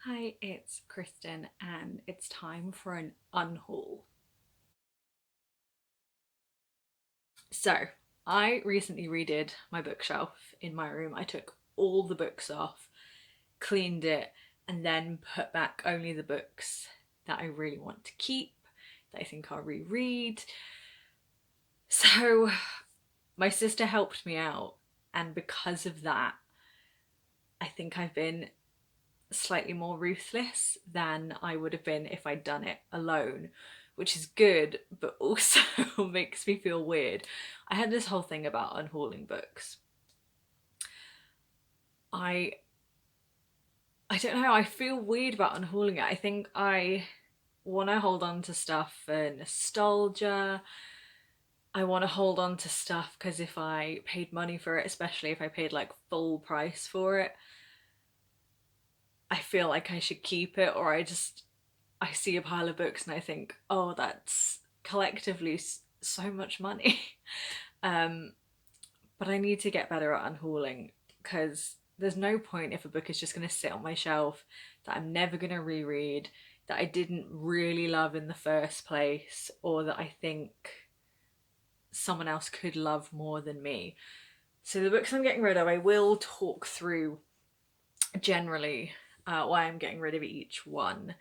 Hi, it's Kristen, and it's time for an unhaul. So, I recently redid my bookshelf in my room. I took all the books off, cleaned it, and then put back only the books that I really want to keep, that I think I'll reread. So, my sister helped me out, and because of that, I think I've been slightly more ruthless than I would have been if I'd done it alone, which is good, but also makes me feel weird. I had this whole thing about unhauling books. I I don't know, I feel weird about unhauling it. I think I want to hold on to stuff for nostalgia. I want to hold on to stuff because if I paid money for it, especially if I paid like full price for it, I feel like I should keep it, or I see a pile of books and I think, oh, that's collectively so much money. um, but I need to get better at unhauling because there's no point if a book is just going to sit on my shelf that I'm never going to reread, that I didn't really love in the first place, or that I think someone else could love more than me. So the books I'm getting rid of, I will talk through generally why I'm getting rid of each one.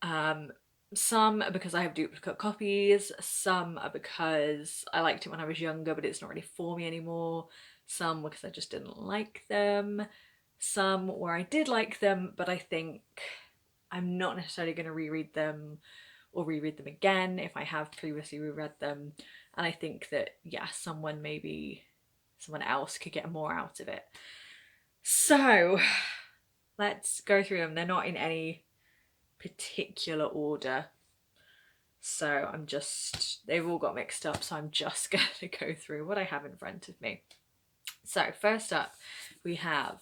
Um, some are because I have duplicate copies, some are because I liked it when I was younger but it's not really for me anymore, some because I just didn't like them, some where I did like them but I think I'm not necessarily going to reread them or reread them again if I have previously reread them. And I think that, yeah, someone else could get more out of it. So let's go through them. They're not in any particular order. So they've all got mixed up. So I'm just going to go through what I have in front of me. So, first up, we have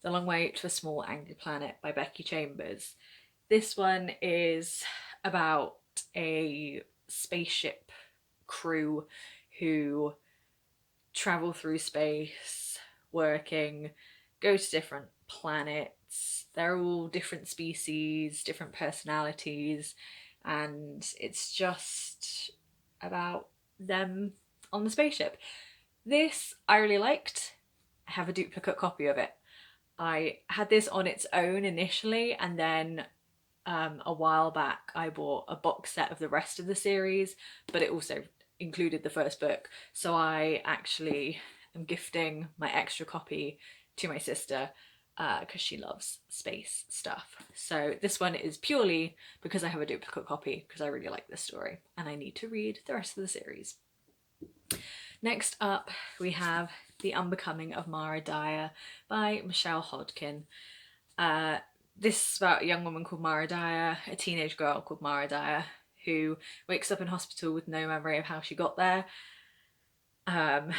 The Long Way to a Small Angry Planet by Becky Chambers. This one is about a spaceship crew who travel through space, working, go to different planets. They're all different species, different personalities, and it's just about them on the spaceship. This I really liked. I have a duplicate copy of it. I had this on its own initially, and then a while back I bought a box set of the rest of the series, but it also included the first book. So I actually am gifting my extra copy to my sister because she loves space stuff. So this one is purely because I have a duplicate copy because I really like this story and I need to read the rest of the series. Next up, we have The Unbecoming of Mara Dyer by Michelle Hodkin. Uh, this is about a young woman called Mara Dyer, a teenage girl called Mara Dyer, who wakes up in hospital with no memory of how she got there. Um,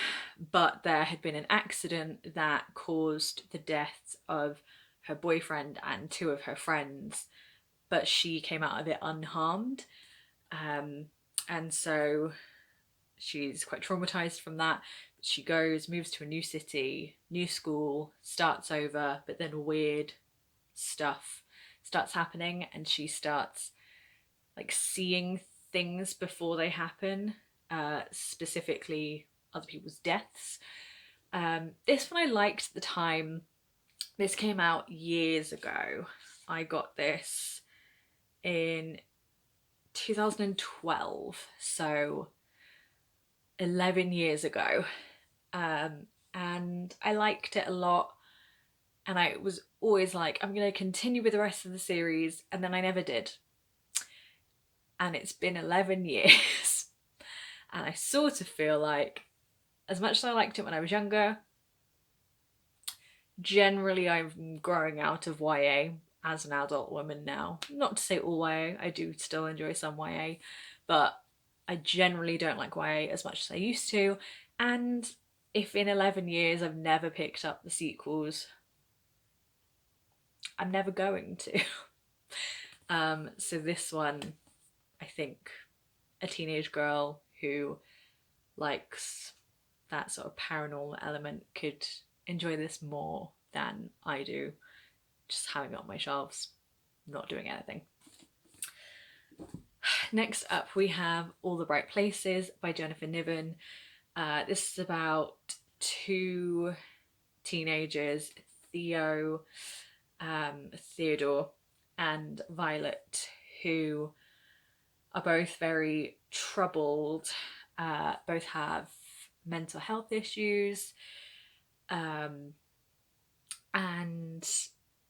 but there had been an accident that caused the deaths of her boyfriend and two of her friends, but she came out of it unharmed. Um, and so she's quite traumatized from that. She moves to a new city, new school, starts over, but then weird stuff starts happening and she starts like seeing things before they happen, specifically other people's deaths. This one I liked at the time. This came out years ago. I got this in 2012, so 11 years ago. And I liked it a lot. And I was always like, I'm going to continue with the rest of the series. And then I never did. And it's been 11 years. And I sort of feel like, as much as I liked it when I was younger, generally I'm growing out of YA as an adult woman now. Not to say all YA, I do still enjoy some YA, but I generally don't like YA as much as I used to. And if in 11 years I've never picked up the sequels, I'm never going to. So this one, I think a teenage girl who likes that sort of paranormal element could enjoy this more than I do, just having it on my shelves. not doing anything. Next up we have All the Bright Places by Jennifer Niven. This is about two teenagers, Theodore and Violet, who are both very troubled, both have mental health issues, and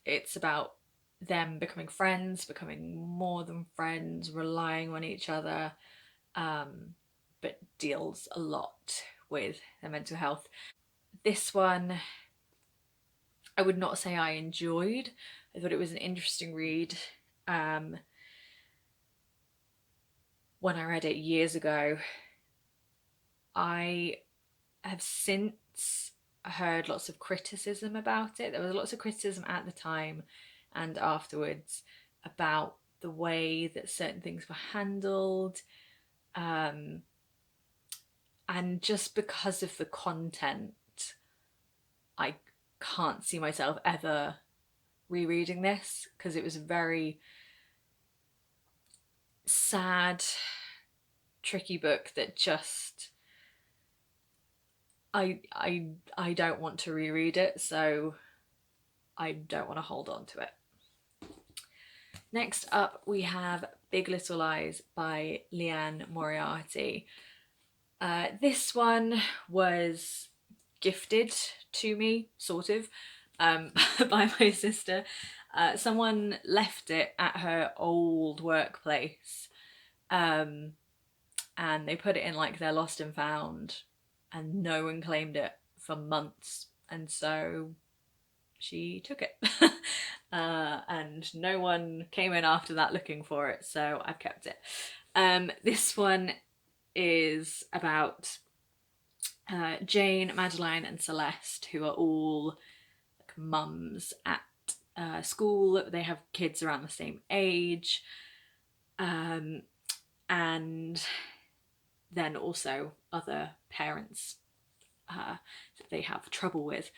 it's about them becoming friends, becoming more than friends, relying on each other, but deals a lot with their mental health. This one, I would not say I enjoyed. I thought it was an interesting read. When I read it years ago, I have since heard lots of criticism about it. There was lots of criticism at the time and afterwards about the way that certain things were handled, and just because of the content, I can't see myself ever rereading this, because it was a very sad, tricky book that just I don't want to reread it, so I don't want to hold on to it. Next up we have Big Little Lies by Liane Moriarty. This one was gifted to me, sort of, by my sister. Someone left it at her old workplace, and they put it in like their lost and found, and no one claimed it for months, and so she took it. And no one came in after that looking for it, so I've kept it. This one is about Jane, Madeline and Celeste, who are all like mums at school. They have kids around the same age, and then also other parents that they have trouble with,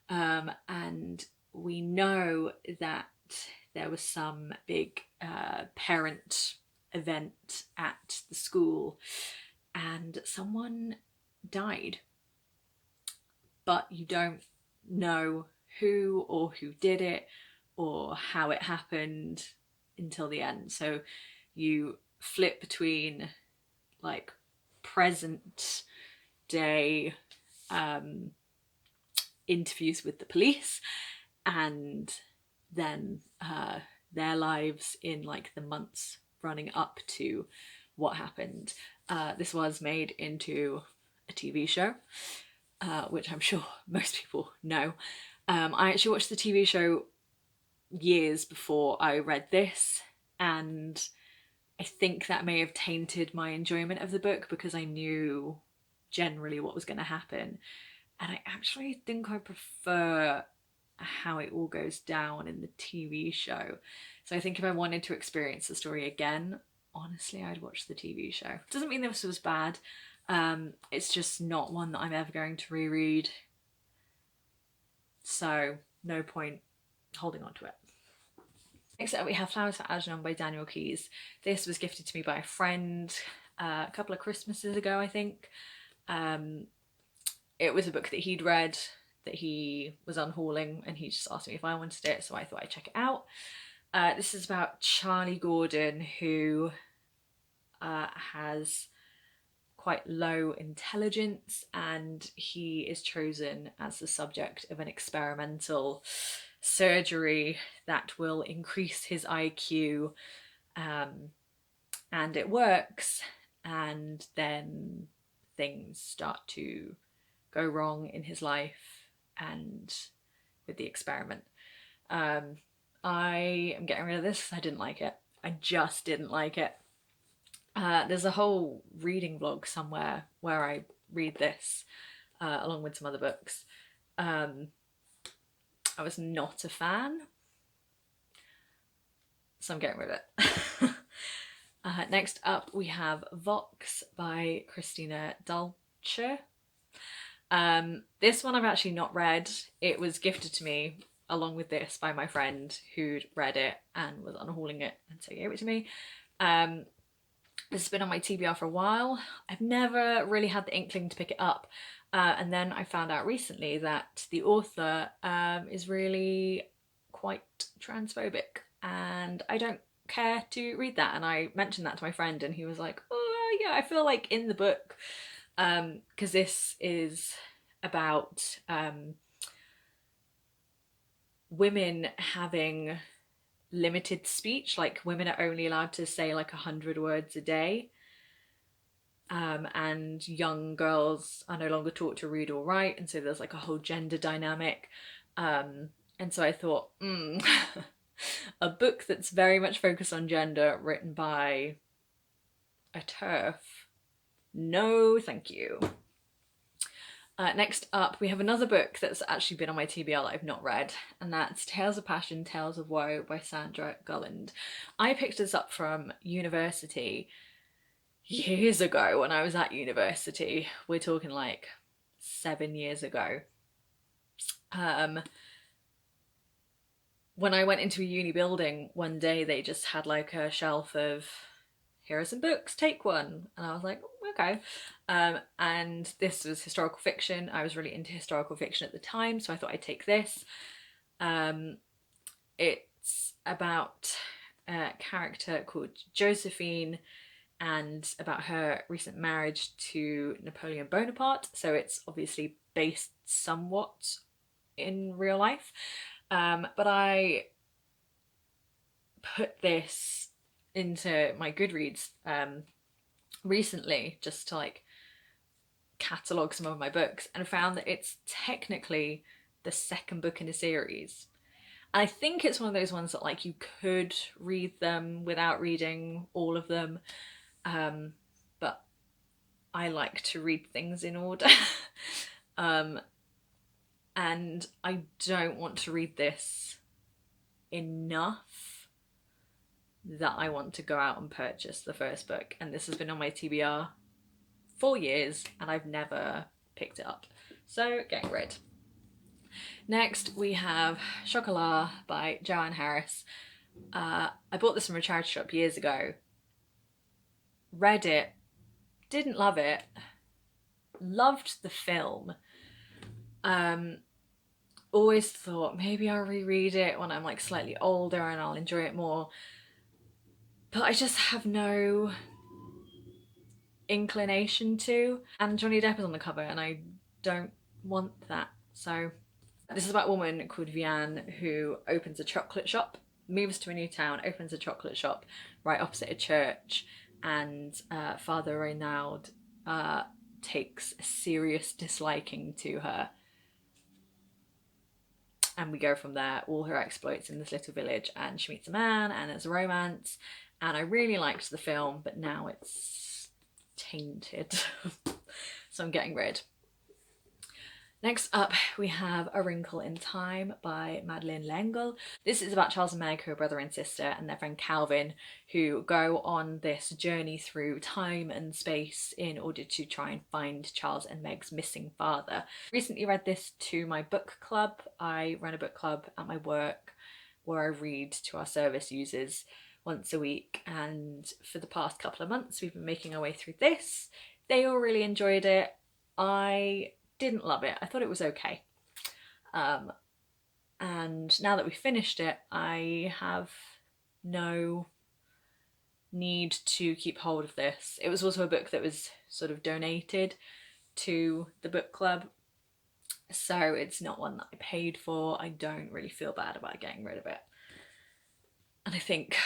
and we know that there was some big parent event at the school and someone died, but you don't know who or who did it or how it happened until the end. So you flip between like present day interviews with the police and then their lives in like the months running up to what happened. This was made into a TV show, which I'm sure most people know. I actually watched the TV show years before I read this, and I think that may have tainted my enjoyment of the book because I knew generally what was going to happen. And I actually think I prefer how it all goes down in the TV show. So I think if I wanted to experience the story again, honestly, I'd watch the TV show. Doesn't mean this was bad. It's just not one that I'm ever going to reread. So no point holding on to it. Next up we have Flowers for Algernon by Daniel Keyes. This was gifted to me by a friend a couple of Christmases ago, I think. It was a book that he'd read that he was unhauling, and he just asked me if I wanted it, so I thought I'd check it out. This is about Charlie Gordon, who has quite low intelligence, and he is chosen as the subject of an experimental surgery that will increase his IQ, and it works, and then things start to go wrong in his life and with the experiment. I am getting rid of this because I didn't like it. I just didn't like it. There's a whole reading vlog somewhere where I read this along with some other books. I was not a fan, so I'm getting rid of it. Next up we have Vox by Christina Dulcher. This one I've actually not read. It was gifted to me along with this by my friend who'd read it and was unhauling it, and so gave it to me. Um, this has been on my TBR for a while. I've never really had the inkling to pick it up. And then I found out recently that the author is really quite transphobic, and I don't care to read that. And I mentioned that to my friend, and he was like, "Oh, yeah, I feel like in the book, because this is about women having limited speech, like women are only allowed to say like 100 words a day, and young girls are no longer taught to read or write, and so there's like a whole gender dynamic. And so I thought, a book that's very much focused on gender, written by a TERF, no thank you. Next up, we have another book that's actually been on my TBR that I've not read, and that's Tales of Passion, Tales of Woe by Sandra Gulland. I picked this up from university years ago when I was at university. We're talking like 7 years ago. When I went into a uni building one day, they just had like a shelf of, here are some books, take one. And I was like, okay. And this was historical fiction. I was really into historical fiction at the time, so I thought I'd take this. It's about a character called Josephine, and about her recent marriage to Napoleon Bonaparte. So it's obviously based somewhat in real life. But I put this into my Goodreads recently, just to like catalogue some of my books, and found that it's technically the second book in a series. And I think it's one of those ones that like you could read them without reading all of them, but I like to read things in order. And I don't want to read this enough that I want to go out and purchase the first book. And this has been on my TBR for years, and I've never picked it up. So, getting rid. Next, we have Chocolat by Joanne Harris. I bought this from a charity shop years ago. Read it, didn't love it, loved the film. Always thought maybe I'll reread it when I'm like slightly older and I'll enjoy it more. But I just have no inclination to. And Johnny Depp is on the cover, and I don't want that. So this is about a woman called Vianne who opens a chocolate shop, moves to a new town, opens a chocolate shop right opposite a church, and Father Reynald takes a serious disliking to her. And we go from there, all her exploits in this little village, and she meets a man, and it's a romance. And I really liked the film, but now it's tainted. So I'm getting rid. Next up, we have A Wrinkle in Time by Madeleine L'Engle. This is about Charles and Meg, who are brother and sister, and their friend Calvin, who go on this journey through time and space in order to try and find Charles and Meg's missing father. Recently read this to my book club. I run a book club at my work where I read to our service users once a week, and for the past couple of months we've been making our way through this. They all really enjoyed it. I didn't love it. I thought it was okay. And now that we've finished it, I have no need to keep hold of this. It was also a book that was sort of donated to the book club, so it's not one that I paid for. I don't really feel bad about getting rid of it. And I think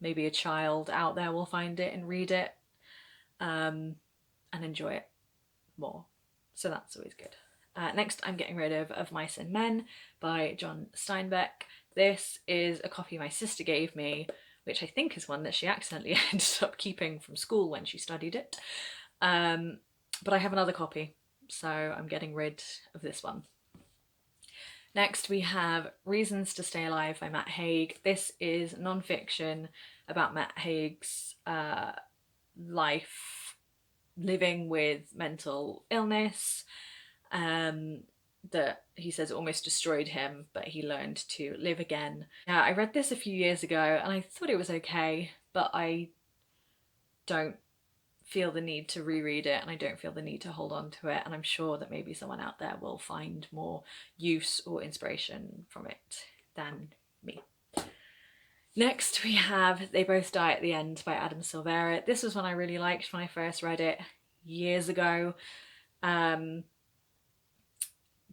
maybe a child out there will find it and read it and enjoy it more. So that's always good. Next, I'm getting rid of Mice and Men by John Steinbeck. This is a copy my sister gave me, which I think is one that she accidentally ended up keeping from school when she studied it. But I have another copy, so I'm getting rid of this one. Next, we have Reasons to Stay Alive by Matt Haig. This is non-fiction about Matt Haig's life living with mental illness. that he says almost destroyed him, but he learned to live again. Yeah, I read this a few years ago and I thought it was okay, but I don't feel the need to reread it, and I don't feel the need to hold on to it, and I'm sure that maybe someone out there will find more use or inspiration from it than me. Next we have They Both Die at the End by Adam Silvera. This was one I really liked when I first read it years ago,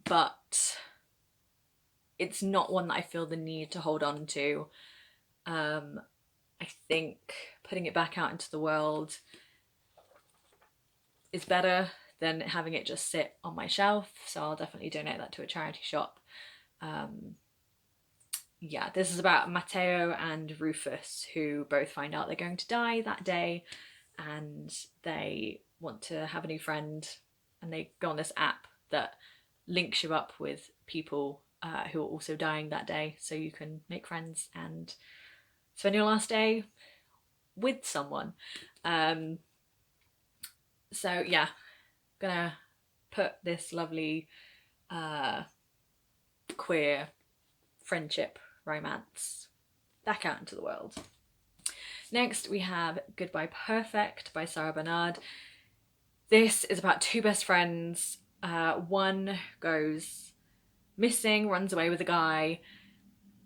but it's not one that I feel the need to hold on to. I think putting it back out into the world is better than having it just sit on my shelf, so I'll definitely donate that to a charity shop. Yeah, this is about Matteo and Rufus, who both find out they're going to die that day, and they want to have a new friend, and they go on this app that links you up with people who are also dying that day, so you can make friends and spend your last day with someone. So yeah, gonna put this lovely queer friendship romance back out into the world. Next we have Goodbye Perfect by Sarah Bernard. This is about two best friends. One goes missing, runs away with a guy,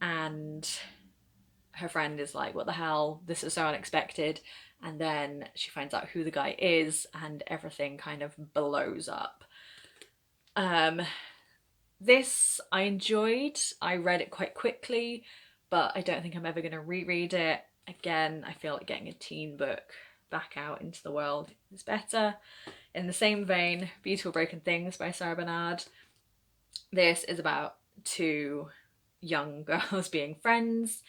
and her friend is like, what the hell, this is so unexpected. And then she finds out who the guy is and everything kind of blows up. This I enjoyed. I read it quite quickly, but I don't think I'm ever going to reread it. Again, I feel like getting a teen book back out into the world is better. In the same vein, Beautiful Broken Things by Sarah Bernard. This is about two young girls being friends.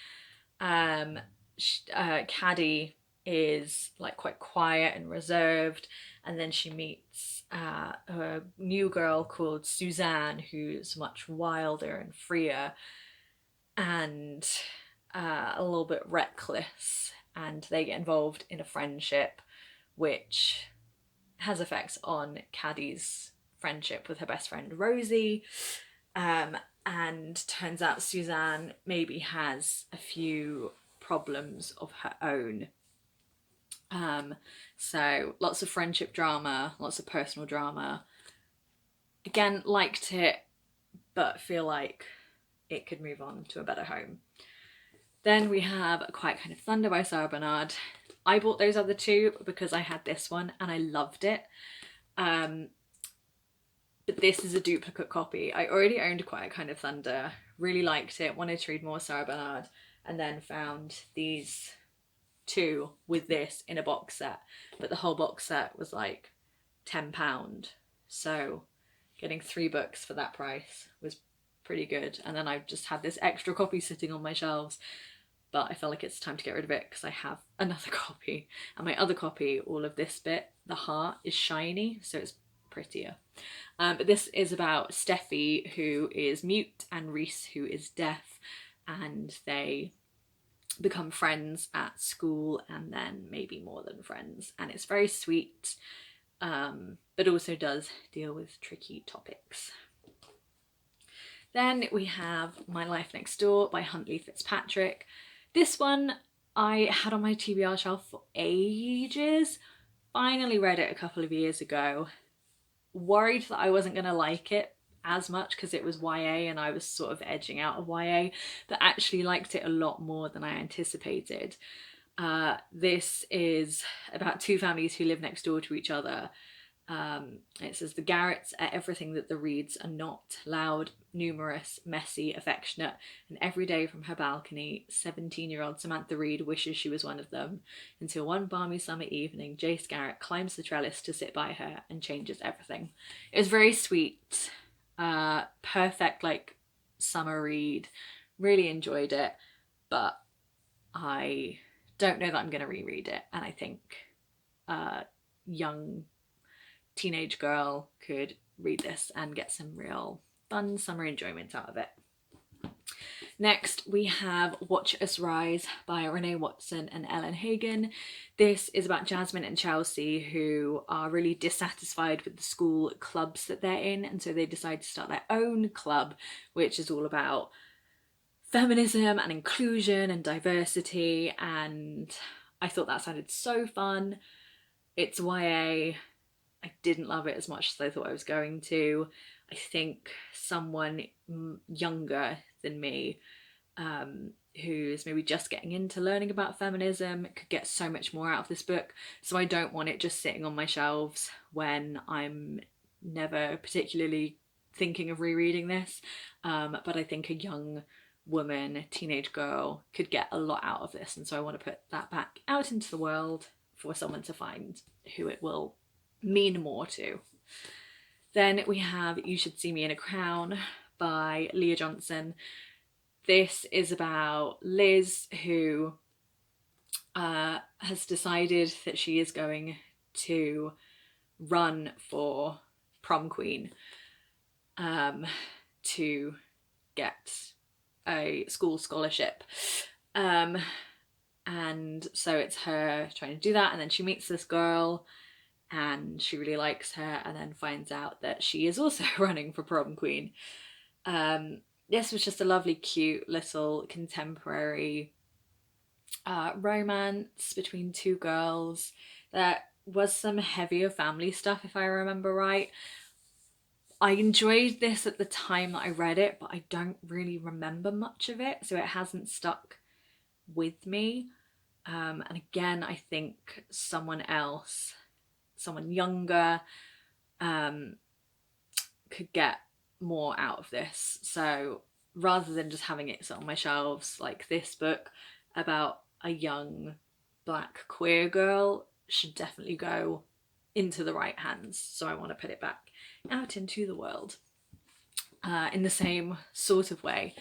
Caddy is like quite quiet and reserved, and then she meets a new girl called Suzanne, who's much wilder and freer and a little bit reckless, and they get involved in a friendship which has effects on Caddy's friendship with her best friend Rosie. And turns out Suzanne maybe has a few problems of her own. So lots of friendship drama, lots of personal drama. Again, liked it, but feel like it could move on to a better home. Then we have A Quiet Kind of Thunder by Sarah Bernard. I bought those other two because I had this one and I loved it. But this is a duplicate copy. I already owned A Quiet Kind of Thunder, really liked it, wanted to read more Sarah Bernard, and then found these two with this in a box set. But the whole box set was like £10. So getting 3 books for that price was pretty good. And then I've just had this extra copy sitting on my shelves, but I feel like it's time to get rid of it because I have another copy. And my other copy, all of this bit, the heart, is shiny, so it's prettier. But this is about Steffi, who is mute, and Reese, who is deaf, and they become friends at school and then maybe more than friends. And it's very sweet, but also does deal with tricky topics. Then we have My Life Next Door by Huntley Fitzpatrick. This one I had on my TBR shelf for ages. Finally read it a couple of years ago. Worried that I wasn't going to like it as much because it was YA and I was sort of edging out of YA, but actually liked it a lot more than I anticipated. This is about two families who live next door to each other. It says the Garretts are everything that the Reeds are not: loud, numerous, messy, affectionate, and every day from her balcony 17-year-old Samantha Reed wishes she was one of them, until one balmy summer evening Jace Garrett climbs the trellis to sit by her and changes everything. It was very sweet, perfect like summer read, really enjoyed it, but I don't know that I'm going to reread it, and I think young teenage girl could read this and get some real fun summer enjoyment out of it. Next, we have Watch Us Rise by Renee Watson and Ellen Hagen. This is about Jasmine and Chelsea, who are really dissatisfied with the school clubs that they're in, and so they decide to start their own club, which is all about feminism and inclusion and diversity, and I thought that sounded so fun. It's YA. I didn't love it as much as I thought I was going to. I think someone younger than me, who's maybe just getting into learning about feminism, could get so much more out of this book. So I don't want it just sitting on my shelves when I'm never particularly thinking of rereading this. But I think a young woman, a teenage girl, could get a lot out of this, and so I want to put that back out into the world for someone to find who it will mean more to. Then we have You Should See Me in a Crown by Leah Johnson. This is about Liz, who has decided that she is going to run for prom queen, to get a school scholarship. And so it's her trying to do that, and then she meets this girl and she really likes her, and then finds out that she is also running for prom queen. This was just a lovely, cute little contemporary romance between two girls. There was some heavier family stuff, if I remember right. I enjoyed this at the time that I read it, but I don't really remember much of it, so it hasn't stuck with me. And again, I think someone else, someone younger, could get more out of this. So rather than just having it sit on my shelves, like this book about a young black queer girl should definitely go into the right hands. So I want to put it back out into the world. In the same sort of way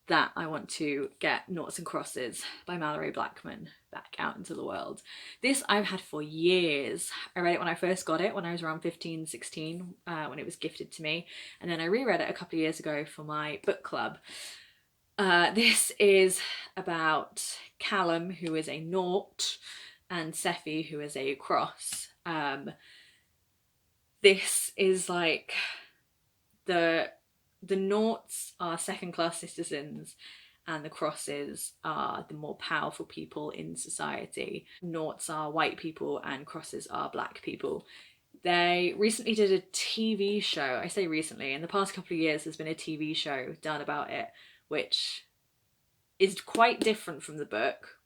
that I want to get Noughts and Crosses by Mallory Blackman back out into the world. This I've had for years. I read it when I first got it, when I was around 15, 16, when it was gifted to me. And then I reread it a couple of years ago for my book club. This is about Callum, who is a nought, and Sephi, who is a cross. This is like the noughts are second-class citizens and the crosses are the more powerful people in society. Noughts are white people and crosses are black people. They recently did a TV show. I say recently, in the past couple of years there's been a TV show done about it, which is quite different from the book,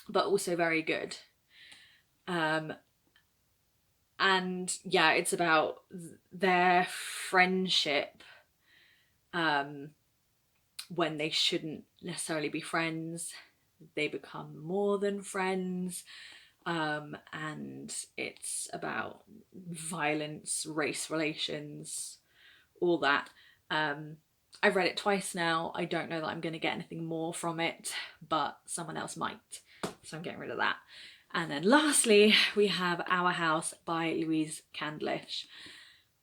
but also very good. And yeah, it's about their friendship when they shouldn't necessarily be friends. They become more than friends, and it's about violence, race relations, all that. I've read it twice now. I don't know that I'm going to get anything more from it, but someone else might, so I'm getting rid of that. And then lastly, we have Our House by Louise Candlish.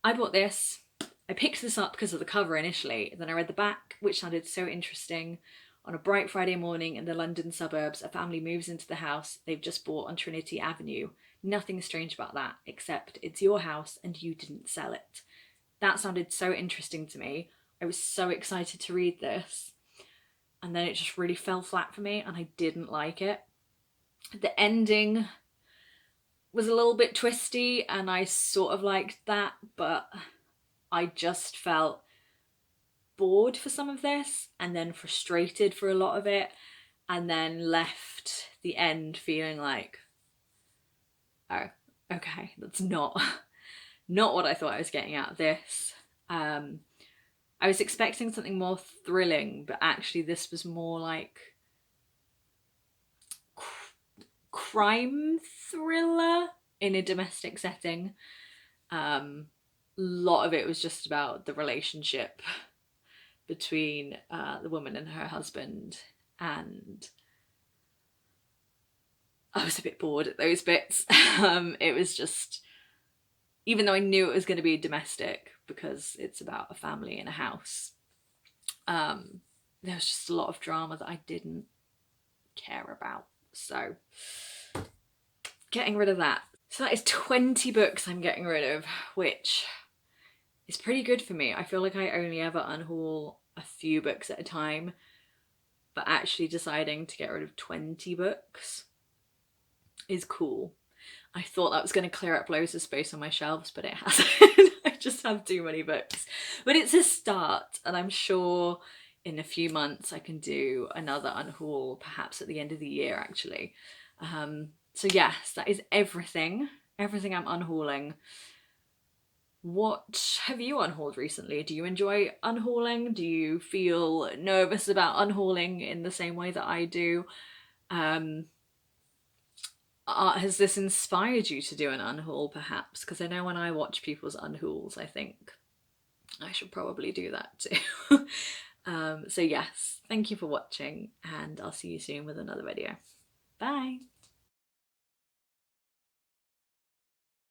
I bought this. I picked this up because of the cover initially, then I read the back, which sounded so interesting. On a bright Friday morning in the London suburbs, a family moves into the house they've just bought on Trinity Avenue. Nothing strange about that, except it's your house and you didn't sell it. That sounded so interesting to me. I was so excited to read this, and then it just really fell flat for me and I didn't like it. The ending was a little bit twisty and I sort of liked that, but I just felt bored for some of this, and then frustrated for a lot of it, and then left the end feeling like, oh, okay, that's not what I thought I was getting out of this. I was expecting something more thrilling, but actually this was more like crime thriller in a domestic setting. A lot of it was just about the relationship between the woman and her husband, and I was a bit bored at those bits. It was just, even though I knew it was going to be domestic because it's about a family in a house, there was just a lot of drama that I didn't care about. So getting rid of that. So that is 20 books I'm getting rid of, which is pretty good for me. I feel like I only ever unhaul a few books at a time, but actually deciding to get rid of 20 books is cool. I thought that was going to clear up loads of space on my shelves, but it hasn't. I just have too many books. But it's a start, and I'm sure in a few months I can do another unhaul, perhaps at the end of the year actually. So yes, that is everything I'm unhauling. What have you unhauled recently? Do you enjoy unhauling? Do you feel nervous about unhauling in the same way that I do? Has this inspired you to do an unhaul perhaps? Because I know when I watch people's unhauls, I think I should probably do that too. So yes, thank you for watching, and I'll see you soon with another video. Bye!